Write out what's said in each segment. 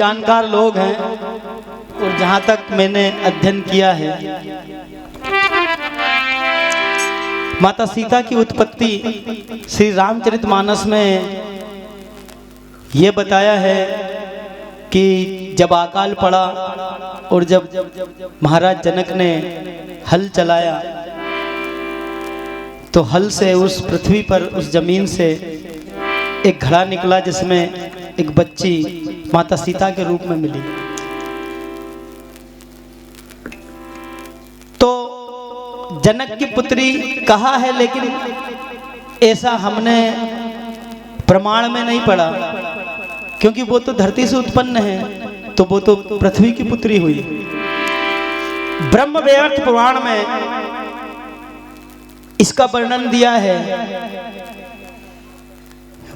जानकार लोग हैं और जहाँ तक मैंने अध्ययन किया है, माता सीता की उत्पत्ति श्री रामचरितमानस में ये बताया है कि जब अकाल पड़ा और जब महाराज जनक ने हल चलाया तो हल से उस पृथ्वी पर, उस जमीन से एक घड़ा निकला जिसमें एक बच्ची माता सीता के रूप में मिली। तो जनक की पुत्री कहा है, लेकिन ऐसा हमने प्रमाण में नहीं पढ़ा, क्योंकि वो तो धरती से उत्पन्न है, तो वो तो पृथ्वी की पुत्री हुई। ब्रह्मवैवर्त पुराण में इसका वर्णन दिया है।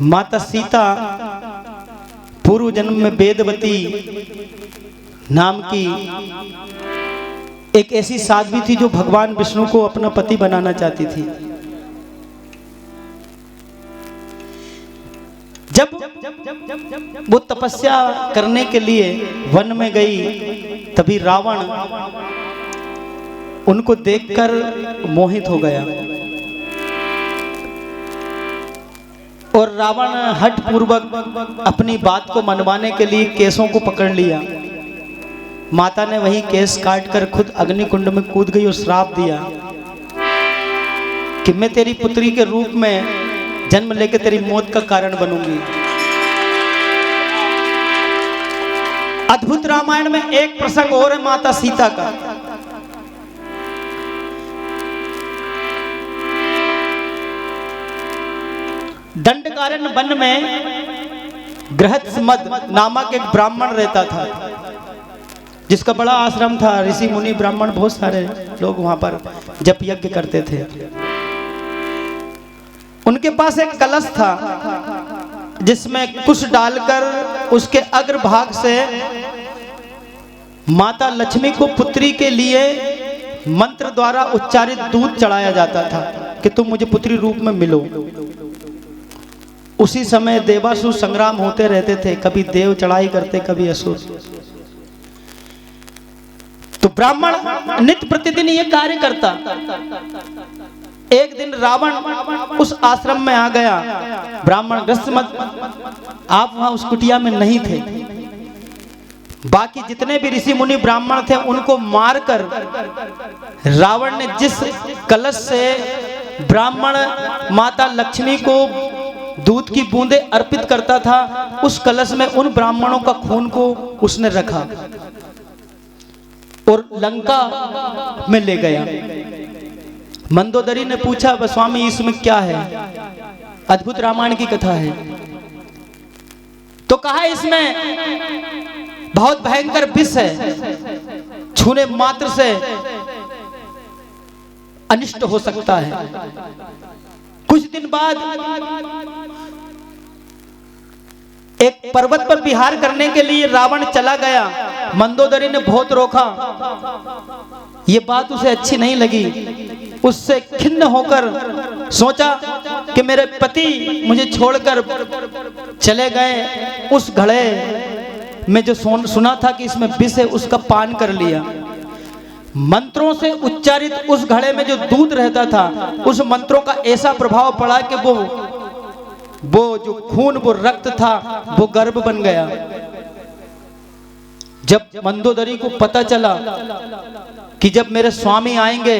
माता सीता पूर्व जन्म में वेदवती नाम की एक ऐसी साध्वी थी जो भगवान विष्णु को अपना पति बनाना चाहती थी। जब वो तपस्या करने के लिए वन में गई, तभी रावण उनको देखकर मोहित हो गया और रावण हठ पूर्वक अपनी बात को मनवाने के लिए केसों को पकड़ लिया। माता ने वही केस काटकर खुद अग्निकुंड में कूद गई और श्राप दिया कि मैं तेरी पुत्री के रूप में जन्म लेकर तेरी मौत का कारण बनूंगी। अद्भुत रामायण में एक प्रसंग और है माता सीता का। दंडकारण्य वन में गृहस्थमद नामक एक ब्राह्मण रहता था, जिसका बड़ा आश्रम था। ऋषि मुनि ब्राह्मण बहुत सारे लोग वहां पर जप यज्ञ करते थे। उनके पास एक कलश था जिसमें कुश डालकर उसके अग्रभाग से माता लक्ष्मी को पुत्री के लिए मंत्र द्वारा उच्चारित दूध चढ़ाया जाता था कि तुम मुझे पुत्री रूप में मिलो। उसी समय देवासुर संग्राम होते रहते थे, कभी देव चढ़ाई करते, कभी असुर। तो ब्राह्मण नित्य प्रतिदिन ये कार्य करता। एक दिन रावण उस आश्रम में आ गया। ब्राह्मण गृहस्थमद, आप वहां उस कुटिया में नहीं थे। बाकी जितने भी ऋषि मुनि ब्राह्मण थे उनको मारकर रावण ने जिस कलश से ब्राह्मण माता लक्ष्मी को दूध की बूंदें अर्पित करता था, उस कलश में उन ब्राह्मणों का खून को उसने रखा और लंका में ले गया। मंदोदरी ने पूछा, स्वामी इसमें क्या है? अद्भुत रामायण की कथा है। तो कहा इसमें बहुत भयंकर विष है, छूने मात्र से अनिष्ट हो सकता है। कुछ दिन बाद एक पर्वत पर विहार करने के लिए रावण चला गया। मंदोदरी ने बहुत रोका, ये बात उसे अच्छी नहीं लगी। उससे खिन्न होकर सोचा कि मेरे पति मुझे छोड़कर चले गए, उस घड़े में जो सुना था कि इसमें विष है उसका पान कर लिया। मंत्रों से उच्चारित उस घड़े में जो दूध रहता था, उस मंत्रों का ऐसा प्रभाव पड़ा कि वो जो खून, वो रक्त था, वो गर्भ बन गया। जब मंदोदरी को पता चला कि जब मेरे स्वामी आएंगे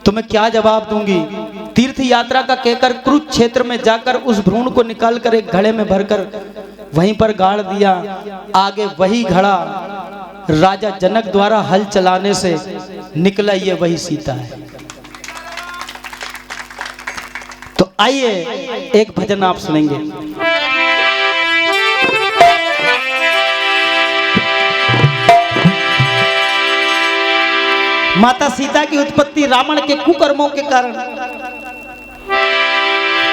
तो मैं क्या जवाब दूंगी, तीर्थ यात्रा का कहकर कुरुक्षेत्र में जाकर उस भ्रूण को निकालकर एक घड़े में भरकर वहीं पर गाड़ दिया। आगे वही घड़ा राजा जनक द्वारा हल चलाने से निकला, ये वही सीता है। तो आइए एक भजन आप सुनेंगे। माता सीता की उत्पत्ति रावण के कुकर्मों के कारण।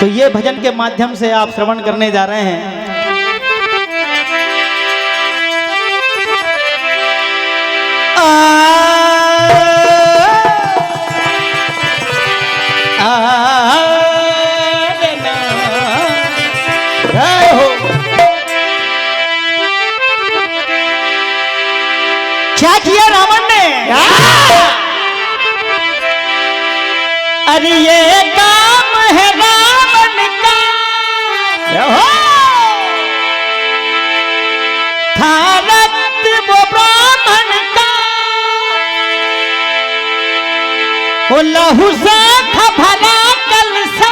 तो ये भजन के माध्यम से आप श्रवण करने जा रहे हैं। क्या किया रावण ने? अरे ये काम है रावण का, था रक्त वो ब्राह्मण का, वो लहू से था भरा कलसा,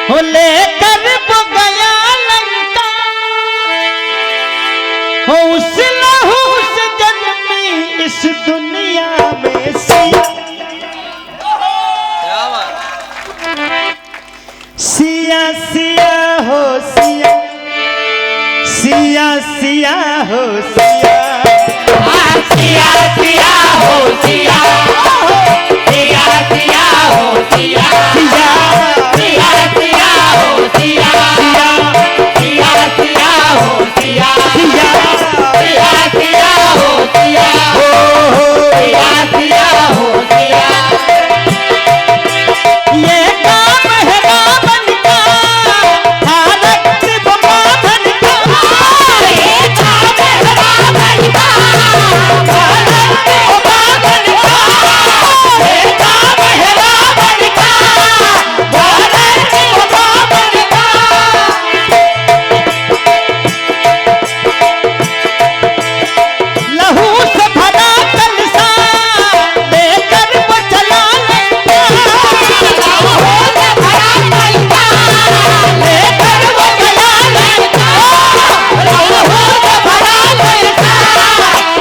वो लेकर वो गया लंका, वो उस लहू से जन्मी इस दुनिया में सिया। सिया सिया हो सिया, सिया सिया हो सिया, सिया सिया हो सिया, सिया सिया हो सिया, सिया सिया सिया हो सिया, सिया सिया हो सिया, सिया सिया सिया हो सिया, सिया सिया हो सिया। ये काम है रावण का, था रक्त वो ब्राह्मण का, ये काम है रावण का, था रक्त वो ब्राह्मण का, ये काम है रावण का, था रक्त वो ब्राह्मण का। लहू से भरा कलसा लेकर वो चला लंका,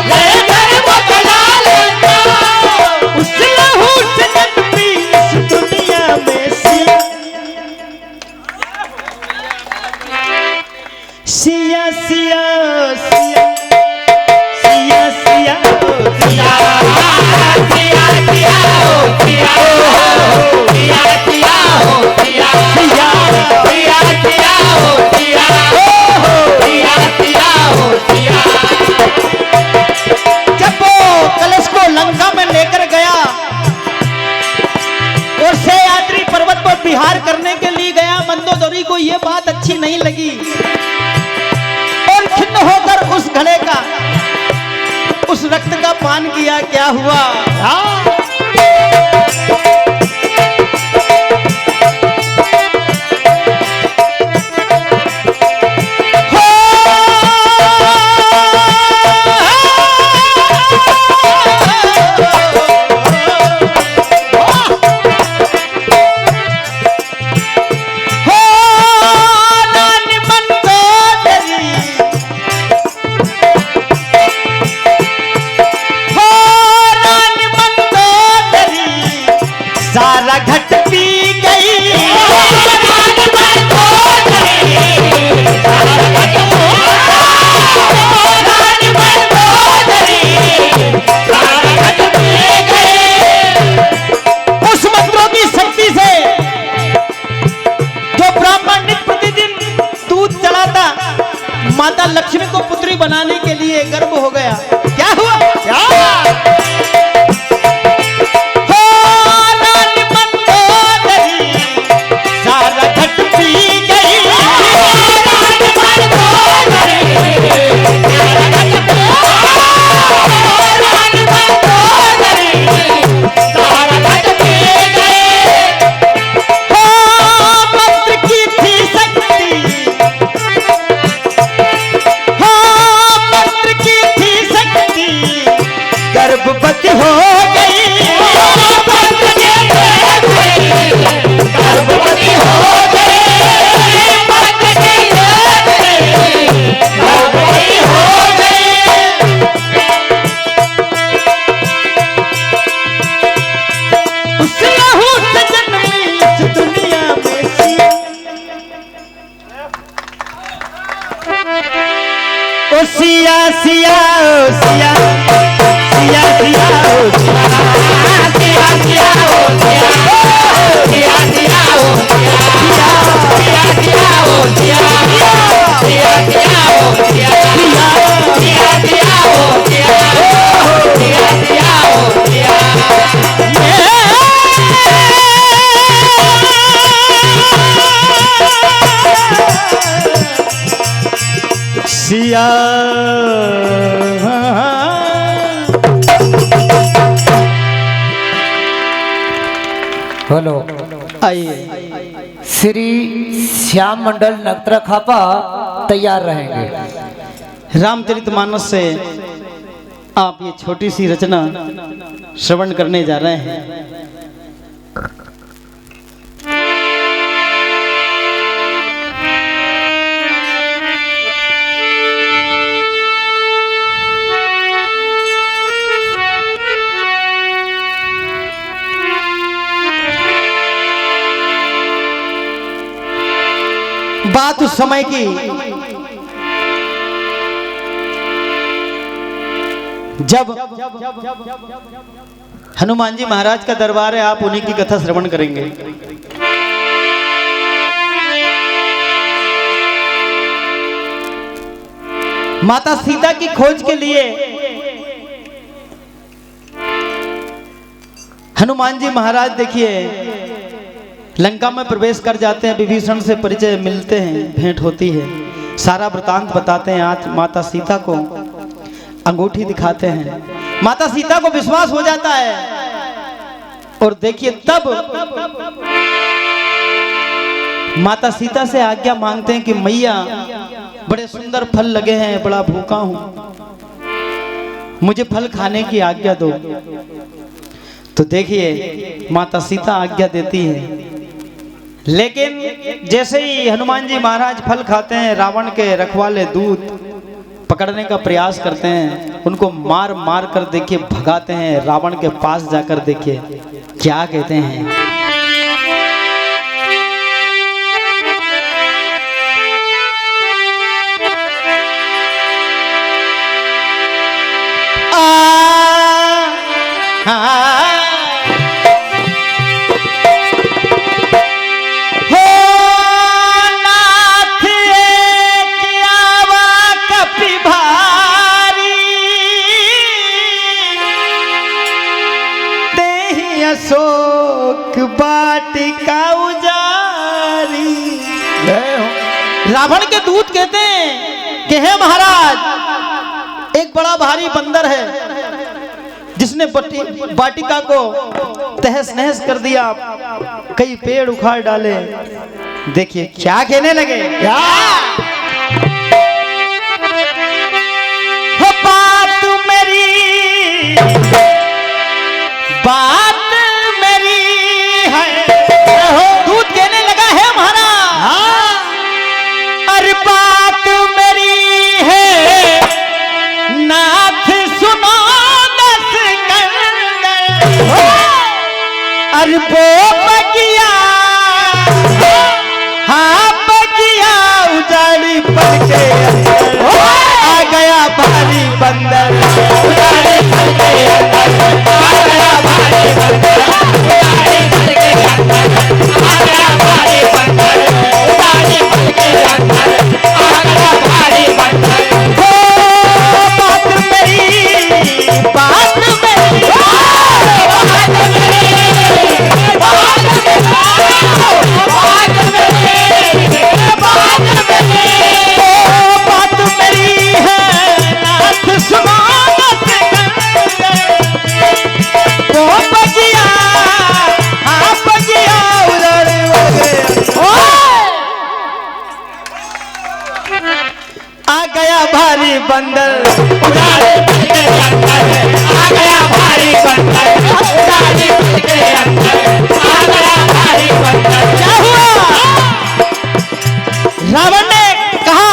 लेकर वो चला लंका, उस लहू से जन्मी इस दुनिया में सिया। सिया सिया सिया, सिया सिया ओ सिया, सिया सिया हो सिया, सिया सिया हो सिया, सिया सिया सिया हो सिया, सिया सिया हो सिया। जब वो कलश को लंका में लेकर गया और सह्याद्री पर्वत पर विहार करने के लिए गया, मंदोदरी को यह बात अच्छी नहीं लगी और खिन्न होकर उस घड़े का, उस रक्त का पान किया। क्या हुआ? सारा घट पी गई, उस मंत्रों की शक्ति से जो ब्राह्मण नित्य प्रतिदिन दूध चढ़ाता, माता लक्ष्मी को पुत्री बनाने के लिए गर्भ हो गया। क्या हुआ? क्या सारा घट पी गई, मंत्र की थी शक्ति, मंत्र की थी शक्ति, गर्भवती हो गई, गर्भवती हो गई, गर्भवती हो गई। उस लहू से जन्मी इस दुनिया में सिया। ओ सिया सिया ओ सिया, सिया सिया ओ सिया, सिया सिया हो सिया, सिया सिया हो सिया, सिया सिया हो सिया, सिया सिया हो सिया, सिया सिया हो सिया, सिया सिया हो सिया। सिया बोलो। आइए। श्री श्याम मंडल नगत्र खापा तैयार रहेंगे। रामचरितमानस से आप ये छोटी सी रचना श्रवण करने जा रहे हैं। बात उस समय की जब हनुमान जी महाराज का दरबार है, आप उन्हीं की कथा श्रवण करेंगे। माता सीता की खोज के लिए हनुमान जी महाराज देखिए लंका में प्रवेश कर जाते हैं। विभीषण से परिचय मिलते हैं, भेंट होती है, सारा वृतांत बताते हैं। आज माता सीता को अंगूठी दिखाते हैं, माता सीता को विश्वास हो जाता है। और देखिए तब माता सीता से आज्ञा मांगते हैं कि मैया बड़े सुंदर फल लगे हैं, बड़ा भूखा हूं, मुझे फल खाने की आज्ञा दो। तो देखिए माता सीता आज्ञा देती है, लेकिन जैसे ही हनुमान जी महाराज फल खाते हैं, रावण के रखवाले दूत पकड़ने का प्रयास करते हैं, उनको मार मार कर देखिए भगाते हैं। रावण के पास जाकर देखिए क्या कहते हैं। अशोक वाटिका उजारी। रावण के दूत कहते हैं कि हे महाराज, एक बड़ा भारी बंदर है जिसने वाटिका को तहस नहस कर दिया, कई पेड़ उखाड़ डाले। देखिए क्या कहने लगे, क्या हो बात मेरी, बात दूत कहने लगा है महाराज, अरे बात मेरी है नाथ सुनो दस कर, अरे वो बगिया, हाँ बगिया उजाड़ी पड़ के आ गया भारी बंदर, उजाड़ी पड़ के आ गया भारी बंदर, उजाड़ी पड़ के आ गया भारी बंदर, उजाड़ी पड़ के आ गया भारी बंदर। हो बात मेरी, बात मेरी, बात मेरी, बात मेरी, बात मेरी, बात मेरी है नाथ सुनो वो बगिया, हाँ बगिया उधर आ गया भारी बंदर, उजाड़े पड़ के अंदर, आ गया भारी बंदर, उजाड़े पड़ के अंदर, आ गया भारी बंदर। क्या हुआ? रावण ने कहा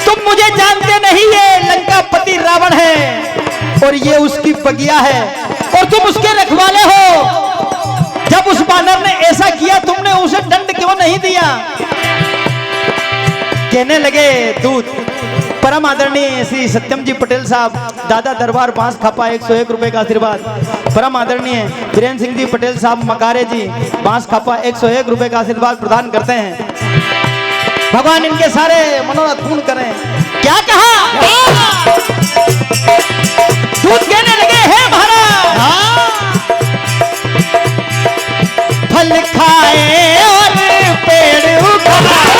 तुम मुझे जानते नहीं, ये लंकापति रावण है और ये उसकी बगिया है और तुम उसके रखवाले हो। जब उस बानर ने ऐसा किया तुमने उसे दंड क्यों नहीं दिया? कहने लगे दूत, परम आदरणीय श्री सत्यम जी पटेल साहब, दादा दरबार बांस खापा 101 रुपए का आशीर्वाद। परम आदरणीय वीरेंद्र सिंह जी पटेल साहब मकारे जी बांस खापा 101 रुपए का आशीर्वाद प्रदान करते हैं। भगवान इनके सारे मनोरथ पूर्ण करें। क्या कहा? दूत कहने लगे हे महाराज, फल खाए और पेड़ उखाए,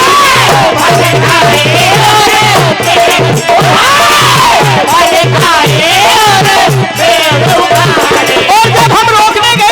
फल खाए और पेड़ उखाए, फल खाए और पेड़ उखाए। और जब हम रोकने गए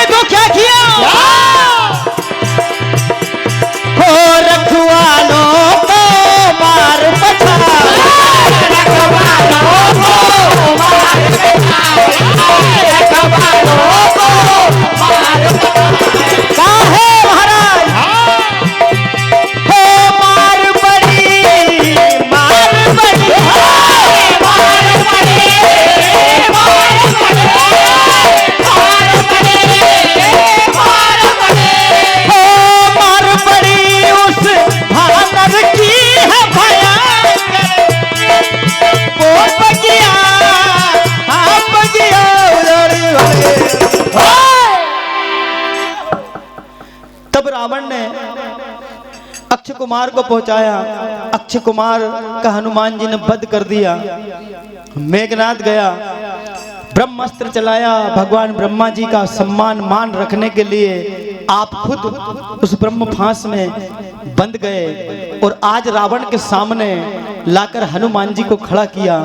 अक्षय कुमार को पहुंचाया। अक्षय कुमार का हनुमान जी ने वध कर दिया। मेघनाथ गया, ब्रह्मास्त्र चलाया। भगवान ब्रह्मा जी का सम्मान मान रखने के लिए आप खुद उस ब्रह्म फांस में बंद गए और आज रावण के सामने लाकर हनुमान जी को खड़ा किया।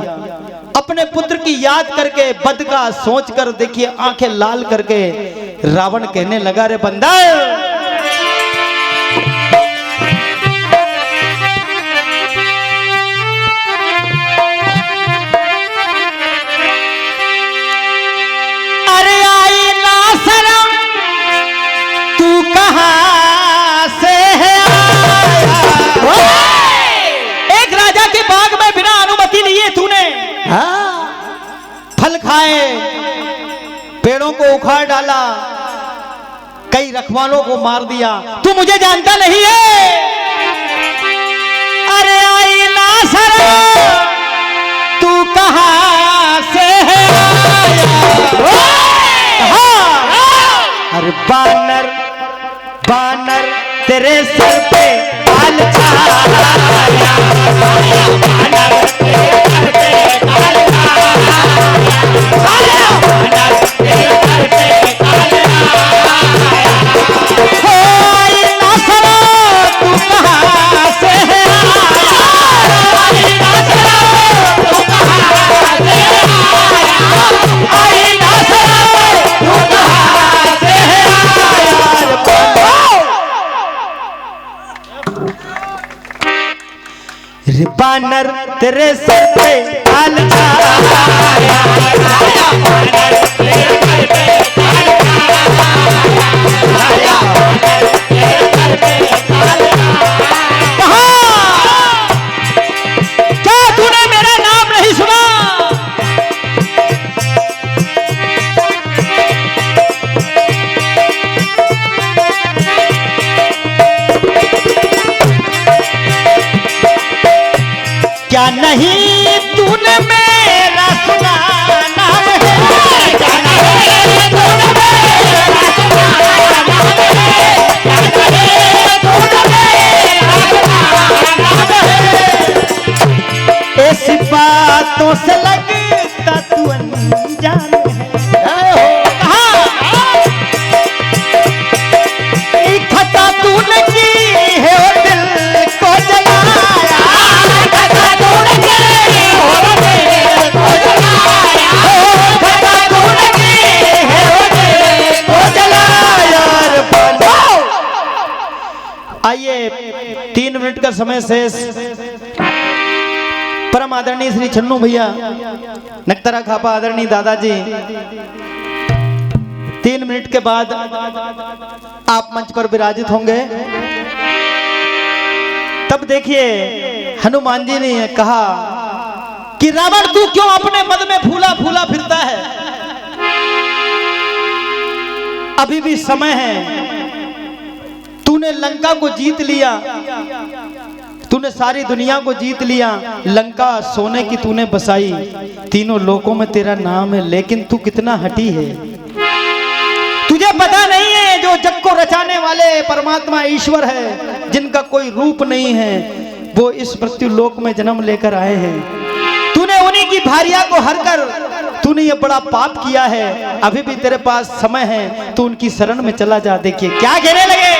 अपने पुत्र की याद करके, वध का सोच कर, देखिए आंखें लाल करके रावण कहने लगा, रे बंदा, फल खाए, पेड़ों को उखाड़ डाला, कई रखवालों को मार दिया, तू मुझे जानता नहीं है? अरे आई ना सरा, तू कहां से है आया? अरे बानर बानर तेरे सर पे बाल छाया, बानर तेरे सर पे बाल बानर तेरे सर पे बाल छाया, बानर तेरे सर पे बाल छाया, बानर तेरे सर पे बाल छाया। क्या तूने मेरा नाम नहीं सुना? क्या नहीं तूने मेरा सुना नाम है? क्या नहीं तूने मेरा सुना नाम है? क्या नहीं तूने मेरा सुना नाम है? ऐसी बातों से लगता तू अनजान है। खता तूने की है और दिल को जलाया, खता तूने की है और दिल को जलाया, खता तूने की है और दिल को जलाया। आइए 3 मिनट का समय शेष। परम आदरणीय श्री छन्नू भैया, नक्तरा खापा आदरणीय दादाजी, 3 मिनट के बाद आप मंच पर विराजित होंगे। तब देखिए हनुमान जी ने कहा कि रावण तू क्यों अपने मद में फूला फूला फिरता है? अभी भी समय है। तूने लंका को जीत लिया, तूने सारी दुनिया को जीत लिया, लंका सोने की तूने बसाई, तीनों लोकों में तेरा नाम है, लेकिन तू कितना हठी है। तुझे पता नहीं है जो जग को रचाने वाले परमात्मा ईश्वर है, जिनका कोई रूप नहीं है, वो इस मृत्यु लोक में जन्म लेकर आए हैं। तूने उन्हीं की भार्या को हर कर तूने ये बड़ा पाप किया है। अभी भी तेरे पास समय है, तू उनकी शरण में चला जा। देखिए क्या कहने लगे।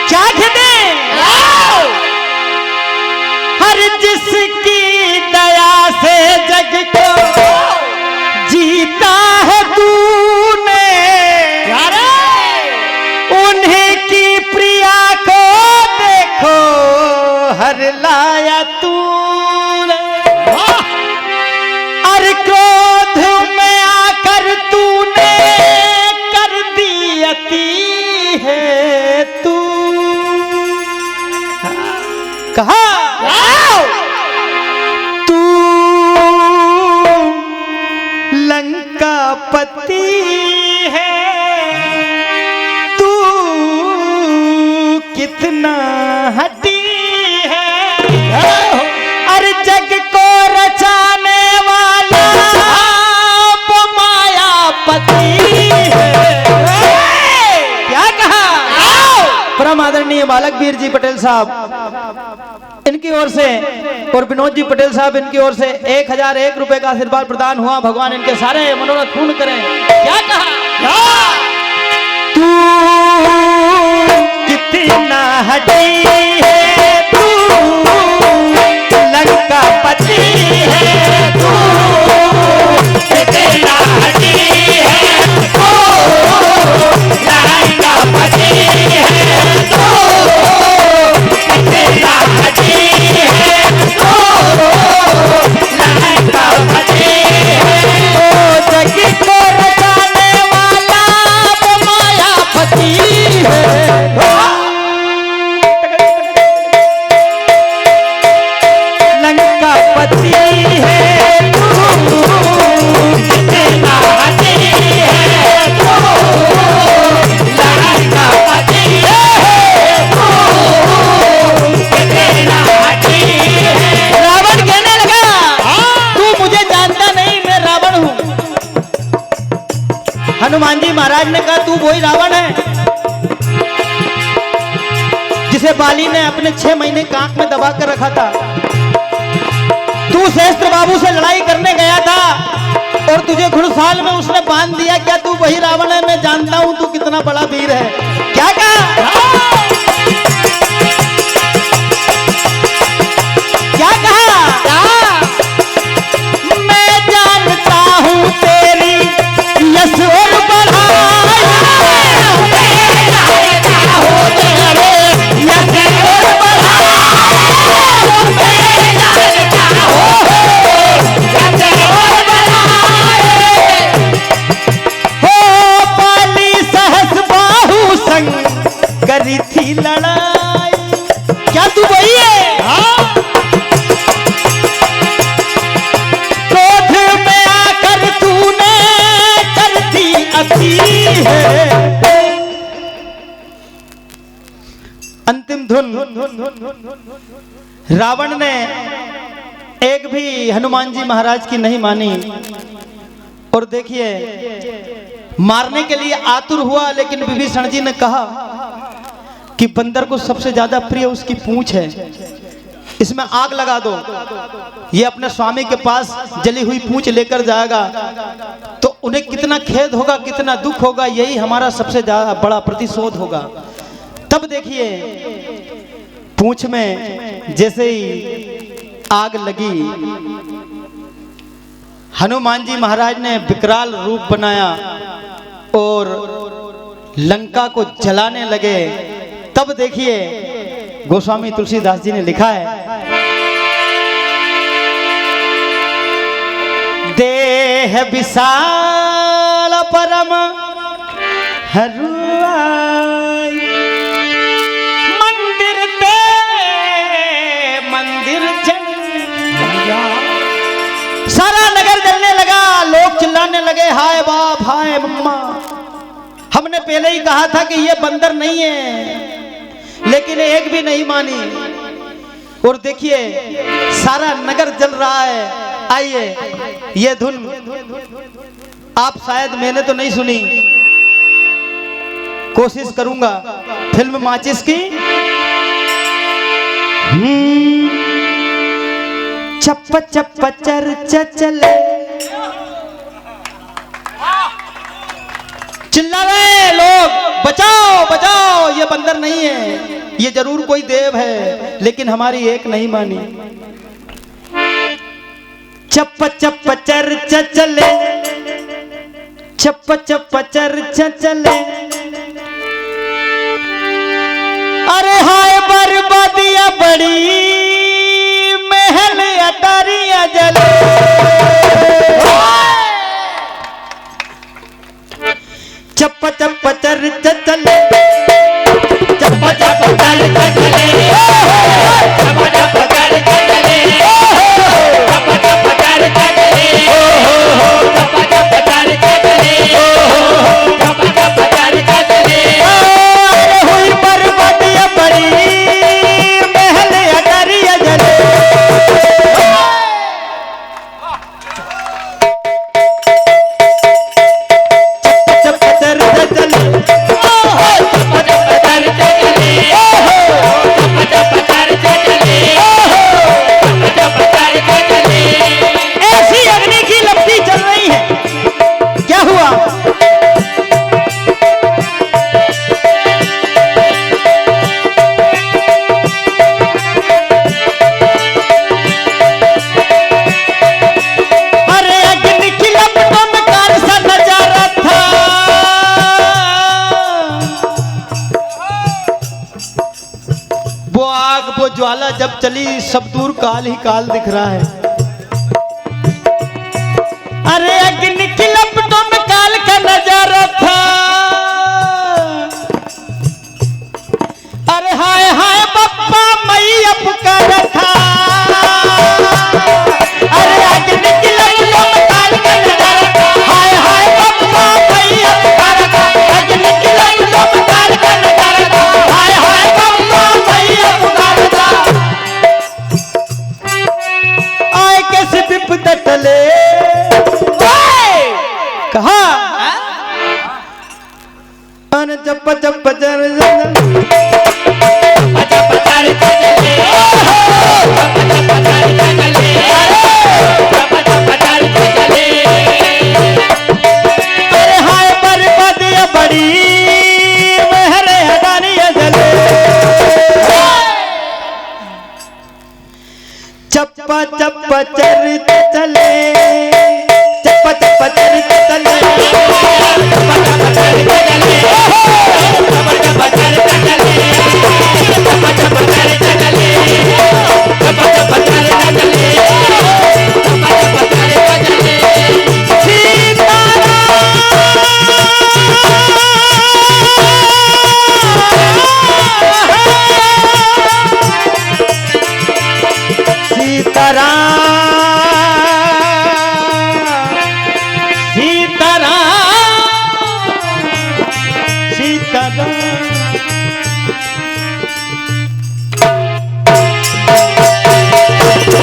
क्या कहते? हर जिसकी दया से जग को जीता है तूने, उन्हीं की प्रिया को देखो हर लाया तूने। और क्रोध में आकर तूने कर दी अति है तू। कहा तू लंका पति है, तू कितना हटी है। अरे जग आदरणीय बालक वीर जी पटेल साहब इनकी ओर से और विनोद जी पटेल साहब इनकी ओर से 1001 रुपए का आशीर्वाद प्रदान हुआ। भगवान इनके सारे मनोरथ पूर्ण करें। क्या कहा? तू कितना हटी है, तू लंका पति है, तू कितना हटी है, तू लंका पति है, तू कितना हटी है, तू लंका पति है। ओ जग को रचाने वाला वो मायापति है। लंका पति है तू, कितना हटी है, तू लंका पति है, तू कितना हटी है। रावण कहने लगा तू मुझे जानता नहीं, मैं रावण हूँ। हनुमान जी महाराज ने कहा तू वही रावण है जिसे बाली ने अपने 6 महीने कांख में दबा कर रखा था। तू सहस्त्र बाबू से लड़ाई करने गया था और तुझे घुड़साल में उसने बांध दिया। क्या तू वही रावण है? मैं जानता हूं तू कितना बड़ा वीर है। क्या कहा? क्या कहा? मैं जानता हूं तेरी यश और बड़ाई, करी थी लड़ाई। क्या तू वही है? क्रोध में आकर तूने कर दी अति है। अंतिम धुन रावण ने एक भी हनुमान जी महाराज की नहीं मानी और देखिए मारने के लिए आतुर हुआ। लेकिन विभीषण जी ने कहा कि बंदर को सबसे ज्यादा प्रिय उसकी पूंछ है, इसमें आग लगा दो। ये अपने स्वामी के पास जली हुई पूंछ लेकर जाएगा तो उन्हें कितना खेद होगा, कितना दुख होगा। यही हमारा सबसे ज्यादा बड़ा प्रतिशोध होगा। तब देखिए पूंछ में जैसे ही आग लगी, हनुमान जी महाराज ने विकराल रूप बनाया और लंका को जलाने लगे। तब देखिए गोस्वामी तुलसीदास जी ने लिखा है, देह विशाल परम हरुआई, मंदिर ते मंदिर जल, सारा नगर जलने लगा। लोग चिल्लाने लगे हाय बाप हाय मम्मा। हमने पहले ही कहा था कि ये बंदर नहीं है, लेकिन एक भी नहीं मानी। और देखिए सारा नगर जल रहा है। आइए ये धुन आप शायद मैंने तो नहीं सुनी, कोशिश करूंगा। फिल्म माचिस की चप्पा चप्पा चर्चा चले, चिल्ला रहे लोग बचाओ बचाओ, ये बंदर नहीं है, ये जरूर कोई देव है। लेकिन हमारी एक नहीं मानी। चप्पा चप्पा चर्चा चले, चप्पा चप्पा चर्चा चले, अरे हाय बर्बादियां बड़ी महल अटारियां जले। चप्पा चप्पा चर्चा चले, चप्पा चप्पा चर्चा चले, चप्पा चप्पा चर्चा चले, चप्पा चप्पा चर्चा चले, चप्पा चप्पा चर्चा चले, चप्पा चप्पा चर्चा चले। अरे हुई बर्बादियां बड़ी महल अटारियां जले। सब दूर काल ही काल दिख रहा है। अरे अग्नि